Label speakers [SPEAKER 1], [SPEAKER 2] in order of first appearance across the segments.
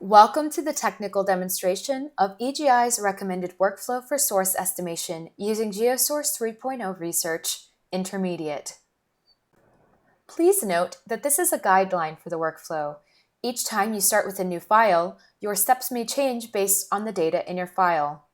[SPEAKER 1] Welcome to the technical demonstration of EGI's recommended workflow for source estimation using GeoSource 3.0 Research Intermediate. Please note that this is a guideline for the workflow. Each time you start with a new file, your steps may change based on the data in your file.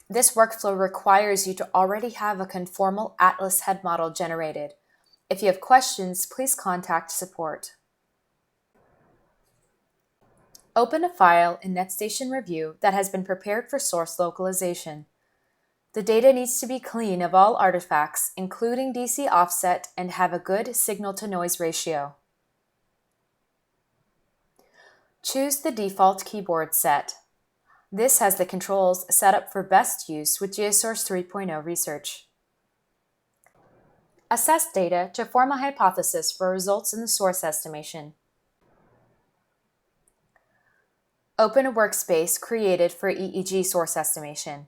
[SPEAKER 1] This workflow requires you to already have a conformal Atlas head model generated. If you have questions, please contact support. Open a file in NetStation Review that has been prepared for source localization. The data needs to be clean of all artifacts, including DC offset, and have a good signal-to-noise ratio. Choose the default keyboard set. This has the controls set up for best use with GeoSource 3.0 Research. Assess data to form a hypothesis for results in the source estimation. Open a workspace created for EEG source estimation.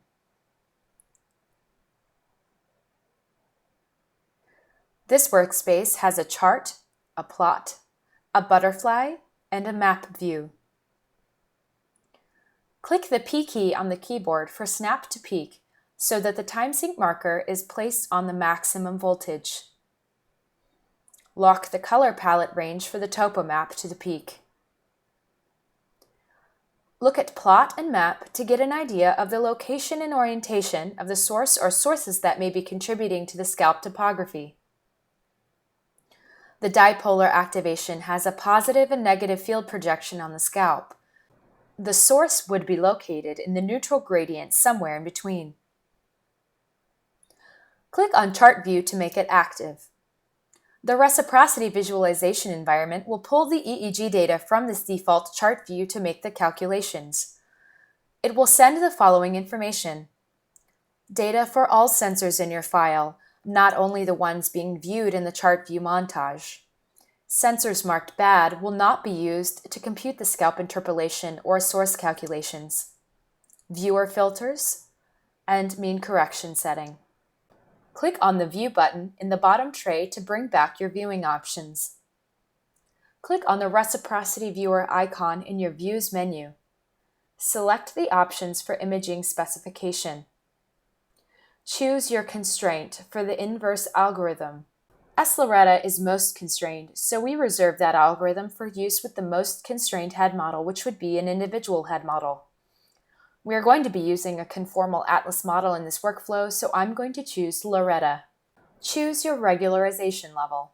[SPEAKER 1] This workspace has a chart, a plot, a butterfly, and a map view. Click the P key on the keyboard for snap to peak so that the time sync marker is placed on the maximum voltage. Lock the color palette range for the topo map to the peak. Look at plot and map to get an idea of the location and orientation of the source or sources that may be contributing to the scalp topography. The dipolar activation has a positive and negative field projection on the scalp. The source would be located in the neutral gradient somewhere in between. Click on Chart View to make it active. The reciprocity visualization environment will pull the EEG data from this default chart view to make the calculations. It will send the following information: data for all sensors in your file, not only the ones being viewed in the chart view montage. Sensors marked bad will not be used to compute the scalp interpolation or source calculations. Viewer filters and mean correction setting. Click on the View button in the bottom tray to bring back your viewing options. Click on the Reciprocity Viewer icon in your Views menu. Select the options for imaging specification. Choose your constraint for the inverse algorithm. S-Loretta is most constrained, so we reserve that algorithm for use with the most constrained head model, which would be an individual head model. We are going to be using a conformal Atlas model in this workflow, so I'm going to choose Loretta. Choose your regularization level.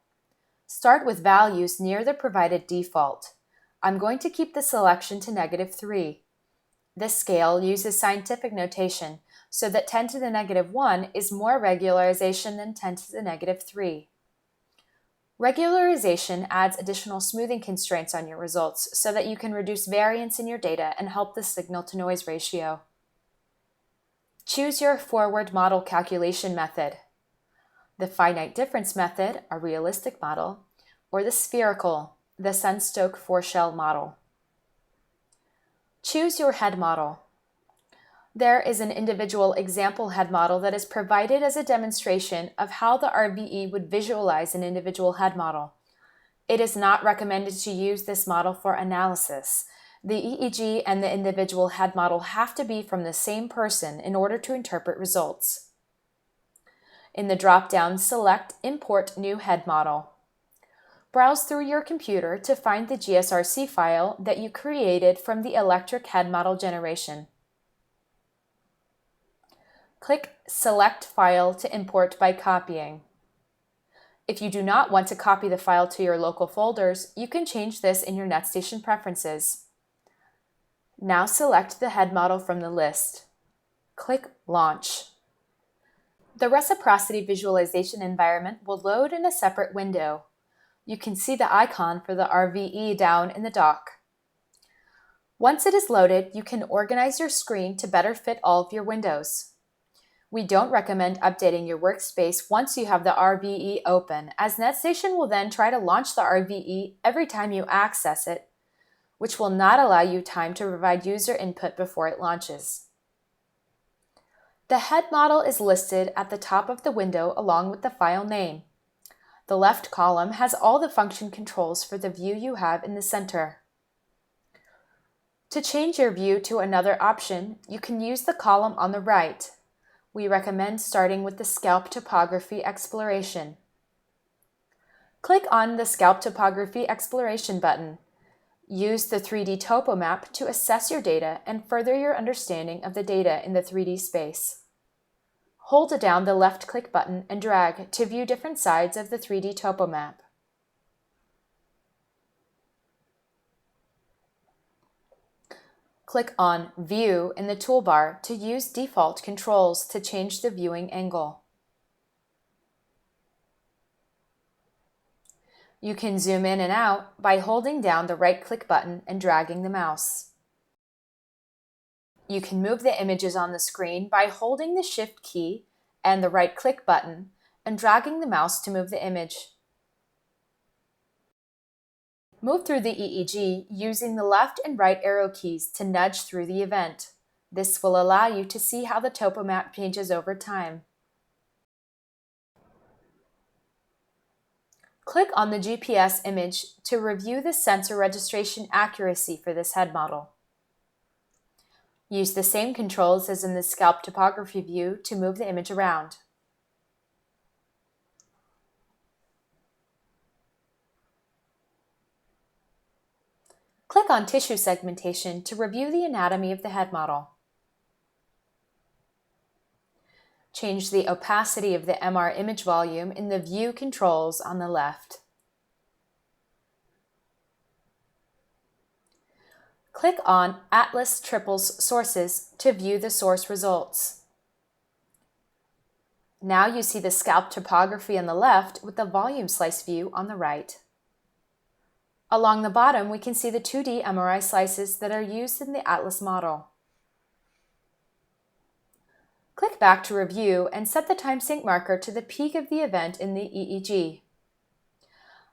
[SPEAKER 1] Start with values near the provided default. I'm going to keep the selection to -3. This scale uses scientific notation, so that 10 to the -1 is more regularization than 10 to the -3. Regularization adds additional smoothing constraints on your results so that you can reduce variance in your data and help the signal-to-noise ratio. Choose your forward model calculation method: the finite difference method, a realistic model, or the spherical, the Sun-Stokes-Forshell model. Choose your head model. There is an individual example head model that is provided as a demonstration of how the RVE would visualize an individual head model. It is not recommended to use this model for analysis. The EEG and the individual head model have to be from the same person in order to interpret results. In the drop-down, select Import New Head Model. Browse through your computer to find the GSRC file that you created from the electric head model generation. Click Select File to import by copying. If you do not want to copy the file to your local folders, you can change this in your NetStation preferences. Now select the head model from the list. Click Launch. The reciprocity visualization environment will load in a separate window. You can see the icon for the RVE down in the dock. Once it is loaded, you can organize your screen to better fit all of your windows. We don't recommend updating your workspace once you have the RVE open, as NetStation will then try to launch the RVE every time you access it, which will not allow you time to provide user input before it launches. The head model is listed at the top of the window along with the file name. The left column has all the function controls for the view you have in the center. To change your view to another option, you can use the column on the right. We recommend starting with the Scalp Topography Exploration. Click on the Scalp Topography Exploration button. Use the 3D topo map to assess your data and further your understanding of the data in the 3D space. Hold down the left-click button and drag to view different sides of the 3D topo map. Click on View in the toolbar to use default controls to change the viewing angle. You can zoom in and out by holding down the right-click button and dragging the mouse. You can move the images on the screen by holding the Shift key and the right-click button and dragging the mouse to move the image. Move through the EEG using the left and right arrow keys to nudge through the event. This will allow you to see how the topo map changes over time. Click on the GPS image to review the sensor registration accuracy for this head model. Use the same controls as in the Scalp Topography view to move the image around. Click on Tissue Segmentation to review the anatomy of the head model. Change the opacity of the MR image volume in the View controls on the left. Click on Atlas Triples Sources to view the source results. Now you see the Scalp Topography on the left with the volume slice view on the right. Along the bottom, we can see the 2D MRI slices that are used in the Atlas model. Click back to review and set the time sync marker to the peak of the event in the EEG.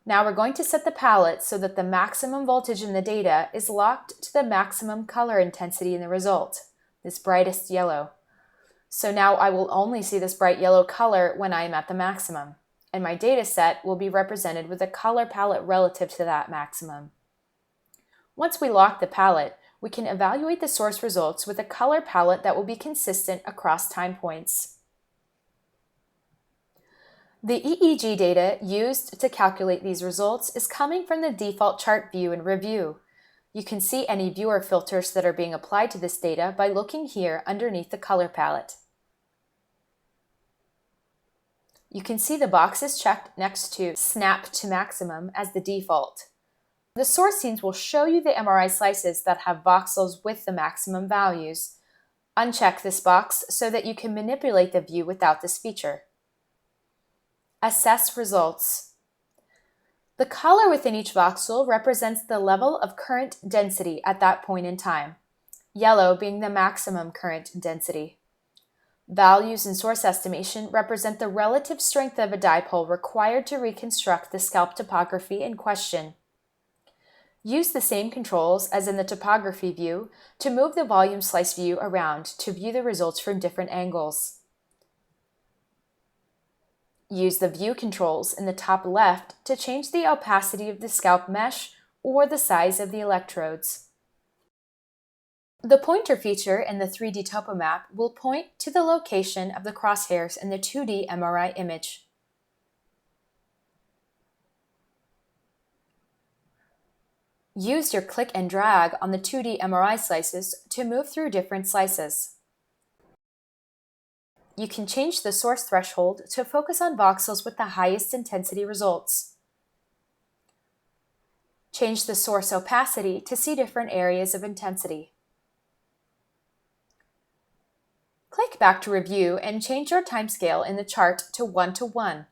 [SPEAKER 1] Now we're going to set the palette so that the maximum voltage in the data is locked to the maximum color intensity in the result, this brightest yellow. So now I will only see this bright yellow color when I am at the maximum, and my data set will be represented with a color palette relative to that maximum. Once we lock the palette, we can evaluate the source results with a color palette that will be consistent across time points. The EEG data used to calculate these results is coming from the default chart view and review. You can see any viewer filters that are being applied to this data by looking here underneath the color palette. You can see the boxes checked next to Snap to Maximum as the default. The source scenes will show you the MRI slices that have voxels with the maximum values. Uncheck this box so that you can manipulate the view without this feature. Assess results. The color within each voxel represents the level of current density at that point in time, yellow being the maximum current density. Values in source estimation represent the relative strength of a dipole required to reconstruct the scalp topography in question. Use the same controls as in the topography view to move the volume slice view around to view the results from different angles. Use the view controls in the top left to change the opacity of the scalp mesh or the size of the electrodes. The pointer feature in the 3D topo map will point to the location of the crosshairs in the 2D MRI image. Use your click and drag on the 2D MRI slices to move through different slices. You can change the source threshold to focus on voxels with the highest intensity results. Change the source opacity to see different areas of intensity. Click back to review and change your timescale in the chart to 1:1.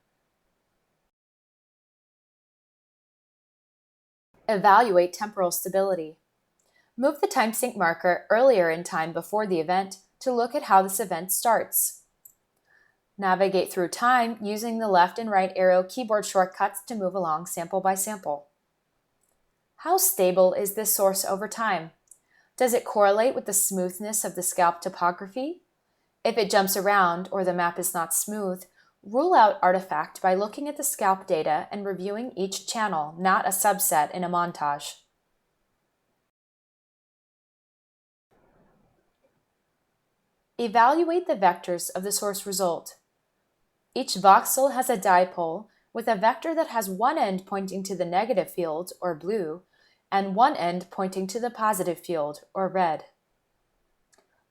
[SPEAKER 1] Evaluate temporal stability. Move the time sync marker earlier in time before the event to look at how this event starts. Navigate through time using the left and right arrow keyboard shortcuts to move along sample by sample. How stable is this source over time? Does it correlate with the smoothness of the scalp topography? If it jumps around or the map is not smooth, rule out artifact by looking at the scalp data and reviewing each channel, not a subset in a montage. Evaluate the vectors of the source result. Each voxel has a dipole with a vector that has one end pointing to the negative field, or blue, and one end pointing to the positive field, or red.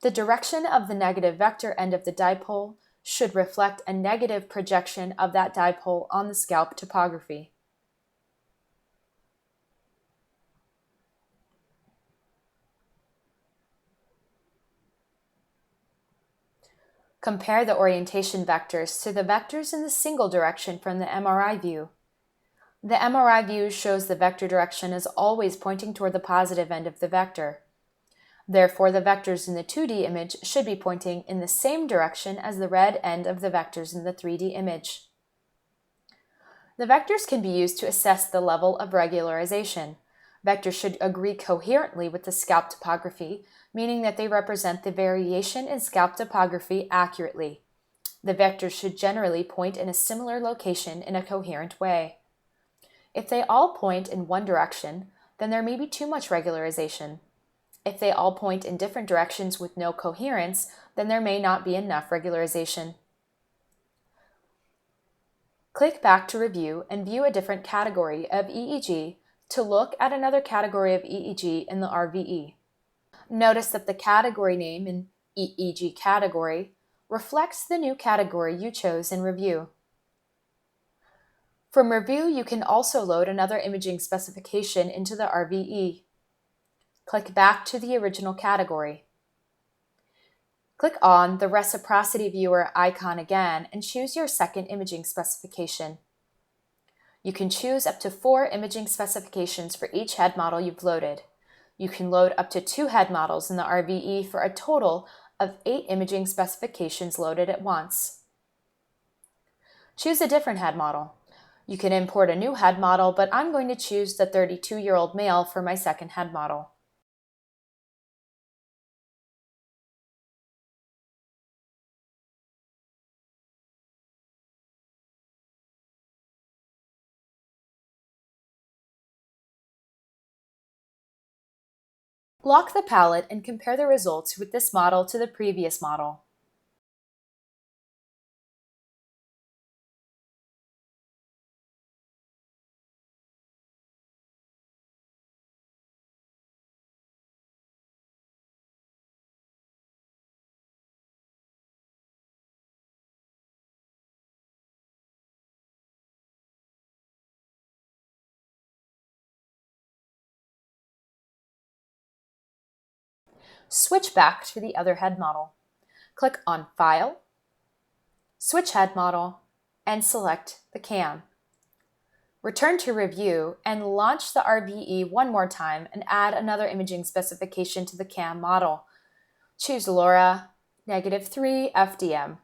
[SPEAKER 1] The direction of the negative vector end of the dipole should reflect a negative projection of that dipole on the scalp topography. Compare the orientation vectors to the vectors in the single direction from the MRI view. The MRI view shows the vector direction is always pointing toward the positive end of the vector. Therefore, the vectors in the 2D image should be pointing in the same direction as the red end of the vectors in the 3D image. The vectors can be used to assess the level of regularization. Vectors should agree coherently with the scalp topography, meaning that they represent the variation in scalp topography accurately. The vectors should generally point in a similar location in a coherent way. If they all point in one direction, then there may be too much regularization. If they all point in different directions with no coherence, then there may not be enough regularization. Click back to review and view a different category of EEG to look at another category of EEG in the RVE. Notice that the category name in EEG category reflects the new category you chose in review. From review, you can also load another imaging specification into the RVE. Click back to the original category. Click on the Reciprocity Viewer icon again and choose your second imaging specification. You can choose up to 4 imaging specifications for each head model you've loaded. You can load up to 2 head models in the RVE for a total of 8 imaging specifications loaded at once. Choose a different head model. You can import a new head model, but I'm going to choose the 32-year-old male for my second head model. Lock the palette and compare the results with this model to the previous model. Switch back to the other head model. Click on File, Switch Head Model, and select the CAM. Return to Review and launch the RVE one more time and add another imaging specification to the CAM model. Choose LoRa -3 FDM.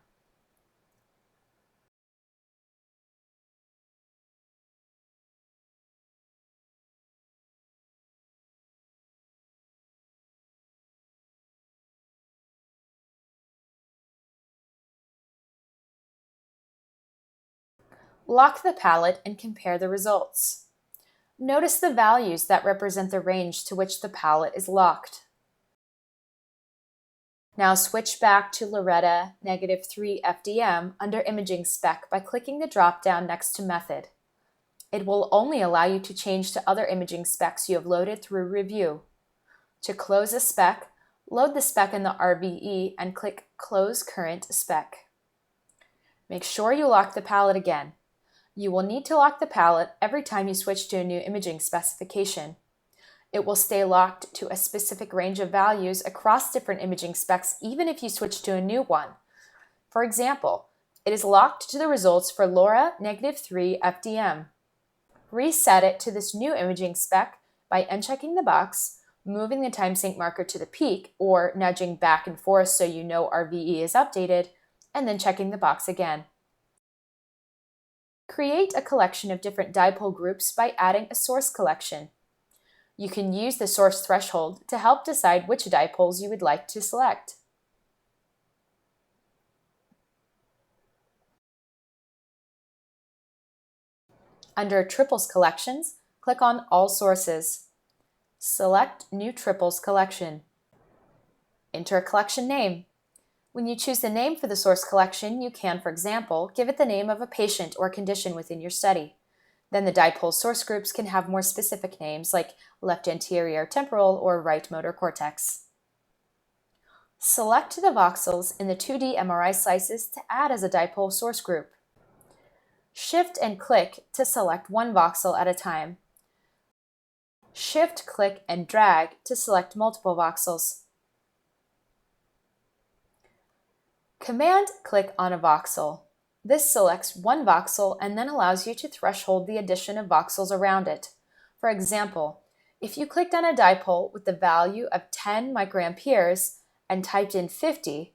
[SPEAKER 1] Lock the palette and compare the results. Notice the values that represent the range to which the palette is locked. Now switch back to Loretta -3 FDM under Imaging Spec by clicking the drop-down next to Method. It will only allow you to change to other imaging specs you have loaded through Review. To close a spec, load the spec in the RVE and click Close Current Spec. Make sure you lock the palette again. You will need to lock the palette every time you switch to a new imaging specification. It will stay locked to a specific range of values across different imaging specs even if you switch to a new one. For example, it is locked to the results for LoRa -3 FDM. Reset it to this new imaging spec by unchecking the box, moving the time sync marker to the peak, or nudging back and forth so you know RVE is updated, and then checking the box again. Create a collection of different dipole groups by adding a source collection. You can use the source threshold to help decide which dipoles you would like to select. Under Triples Collections, click on All Sources. Select New Triples Collection. Enter a collection name. When you choose the name for the source collection, you can, for example, give it the name of a patient or condition within your study. Then the dipole source groups can have more specific names like left anterior temporal or right motor cortex. Select the voxels in the 2D MRI slices to add as a dipole source group. Shift and click to select one voxel at a time. Shift, click, and drag to select multiple voxels. Command-click on a voxel. This selects one voxel and then allows you to threshold the addition of voxels around it. For example, if you clicked on a dipole with the value of 10 microamperes and typed in 50,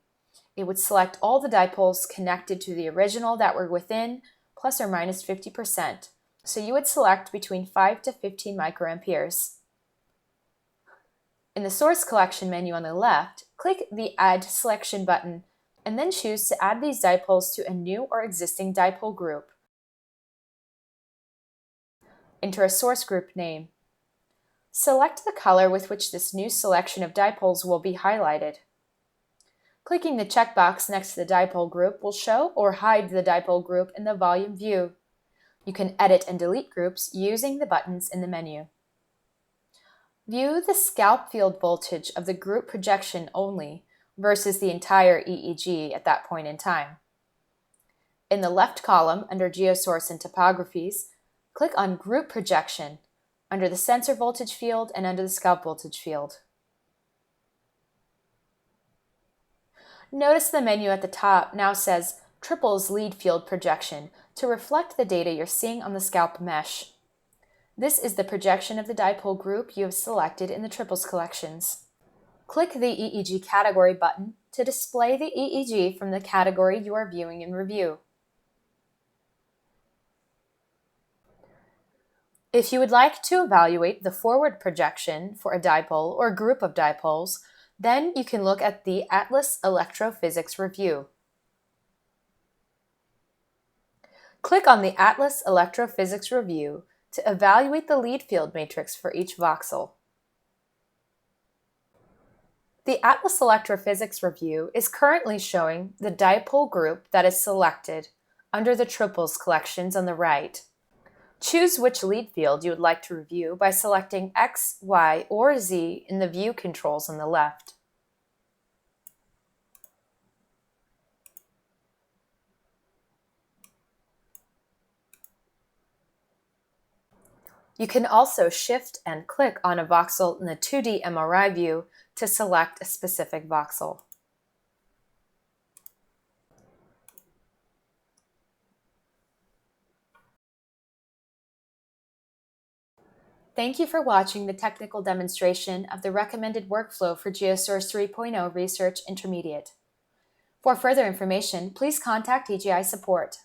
[SPEAKER 1] it would select all the dipoles connected to the original that were within plus or minus 50%. So you would select between 5 to 15 microamperes. In the source collection menu on the left, click the Add Selection button and then choose to add these dipoles to a new or existing dipole group. Enter a source group name. Select the color with which this new selection of dipoles will be highlighted. Clicking the checkbox next to the dipole group will show or hide the dipole group in the volume view. You can edit and delete groups using the buttons in the menu. View the scalp field voltage of the group projection only versus the entire EEG at that point in time. In the left column under GeoSource and Topographies, click on Group Projection under the sensor voltage field and under the scalp voltage field. Notice the menu at the top now says Triples Lead Field Projection to reflect the data you're seeing on the scalp mesh. This is the projection of the dipole group you have selected in the triples collections. Click the EEG category button to display the EEG from the category you are viewing in review. If you would like to evaluate the forward projection for a dipole or group of dipoles, then you can look at the Atlas Electrophysics Review. Click on the Atlas Electrophysics Review to evaluate the lead field matrix for each voxel. The Atlas Electrophysics Review is currently showing the dipole group that is selected under the triples collections on the right. Choose which lead field you would like to review by selecting X, Y, or Z in the view controls on the left. You can also shift and click on a voxel in the 2D MRI view to select a specific voxel. Thank you for watching the technical demonstration of the recommended workflow for GeoSource 3.0 Research Intermediate. For further information, please contact EGI support.